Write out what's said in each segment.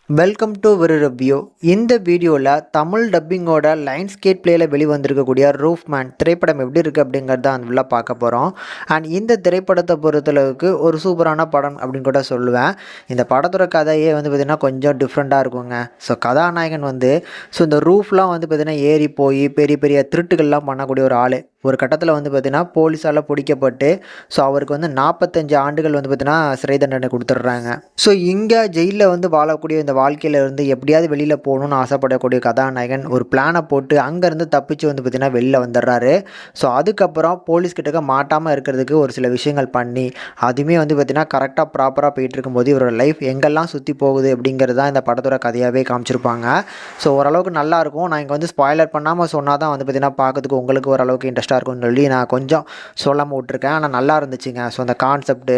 Welcome to ஒரு review. இந்த வீடியோவில் தமிழ் டப்பிங்கோட லைன்ஸ் கேட் பிளேயில் வெளிவந்திருக்கக்கூடிய ரூஃப்மேன் திரைப்படம் எப்படி இருக்குது அப்படிங்கிறத அந்த உள்ள பார்க்க போகிறோம். அண்ட் இந்த திரைப்படத்தை பொறுத்தளவுக்கு ஒரு சூப்பரான படம் அப்படின்னு கூட சொல்லுவேன். இந்த படத்தோட கதையே வந்து பார்த்திங்கன்னா கொஞ்சம் டிஃப்ரெண்ட்டாக இருக்குங்க. ஸோ கதாநாயகன் இந்த ரூஃப்லாம் பார்த்திங்கன்னா ஏறி போய் பெரிய பெரிய திருட்டுகள்லாம் பண்ணக்கூடிய ஒரு ஆள். ஒரு கட்டத்தில் பார்த்திங்கன்னா போலீஸால் பிடிக்கப்பட்டு அவருக்கு 45 ஆண்டுகள் பார்த்திங்கன்னா சிறை தண்டனை கொடுத்துட்றாங்க. ஸோ இங்கே ஜெயிலில் வாழக்கூடிய இந்த வாழ்க்கையில இருந்து எப்படியாவது வெளியில் போகணும்னு ஆசைப்படக்கூடிய கதாநாயகன் ஒரு பிளானை போட்டு அங்கேருந்து தப்பிச்சு பார்த்திங்கன்னா வெளியில் வந்துடுறாரு. ஸோ அதுக்கப்புறம் போலீஸ்கிட்ட மாட்டாமல் இருக்கிறதுக்கு ஒரு சில விஷயங்கள் பண்ணி அதுவுமே பார்த்திங்கன்னா கரெக்டாக ப்ராப்பராக போயிட்டு இருக்கும்போது இவரோட லைஃப் எங்கெல்லாம் சுற்றி போகுது அப்படிங்கிறது தான் இந்த படத்தோட கதையாகவே காமிச்சிருப்பாங்க. ஸோ ஓரளவுக்கு நல்லாயிருக்கும். நான் இங்கே ஸ்பாய்லர் பண்ணாமல் சொன்னால் தான் பார்த்திங்கன்னா பார்க்கறதுக்கு உங்களுக்கு ஓரளவுக்கு இன்ட்ரெஸ்ட்டாக இருக்கும்னு சொல்லி நான் கொஞ்சம் சொல்லாமல் விட்ருக்கேன். ஆனால் நல்லா இருந்துச்சுங்க. ஸோ அந்த கான்செப்ட்டு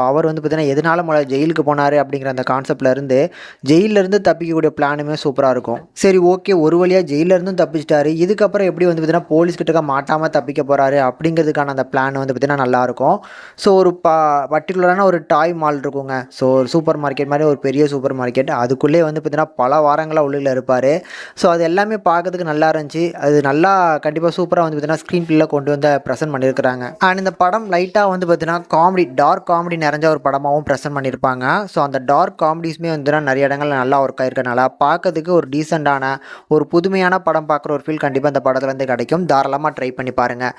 அவர் பார்த்திங்கன்னா எதனால ஜெயிலுக்கு போனார் அப்படிங்கிற அந்த கான்செப்ட்லேருந்து ஜெயிலிருந்து தப்பிக்கக்கூடிய பிளானுமே சூப்பராக இருக்கும். சரி, ஓகே, ஒரு வழியாக ஜெயிலிருந்தும் தப்பிச்சிட்டாரு. இதுக்கப்புறம் எப்படி பார்த்திங்கன்னா போலீஸ்கிட்ட மாட்டாமல் தப்பிக்க போகிறாரு அப்படிங்கிறதுக்கான அந்த பிளான் பார்த்திங்கன்னா நல்லாயிருக்கும். ஸோ ஒரு பர்டிகுலரான ஒரு டாய் மால் இருக்குங்க. ஸோ ஒரு சூப்பர் மார்க்கெட் மாதிரி ஒரு பெரிய சூப்பர் மார்க்கெட், அதுக்குள்ளே பார்த்திங்கன்னா பல வாரங்களாக உள்ளே இருப்பார். ஸோ அது எல்லாமே பார்க்கறதுக்கு நல்லா இருந்துச்சு. அது நல்லா கண்டிப்பாக சூப்பராக பார்த்திங்கன்னா ஸ்க்ரீன் பில்லில் கொண்டு ப்ரெசென்ட் பண்ணியிருக்கிறாங்க. அண்ட் இந்த படம் லைட்டாக பார்த்திங்கன்னா காமெடி, டார்க் காமெடி நிறைஞ்ச ஒரு படமாகவும் ப்ரெசென்ட் பண்ணியிருப்பாங்க. ஸோ அந்த டார்க் காமெடிஸுமே நிறைய இடங்கள்ல நல்லா ஒர்க் ஆயிருக்கனால பார்க்கறதுக்கு ஒரு டீசெண்டான ஒரு புதுமையான படம் பார்க்குற ஒரு ஃபீல் கண்டிப்பாக இந்த படத்துலேருந்து கிடைக்கும். தாராளமாக ட்ரை பண்ணி பாருங்கள்.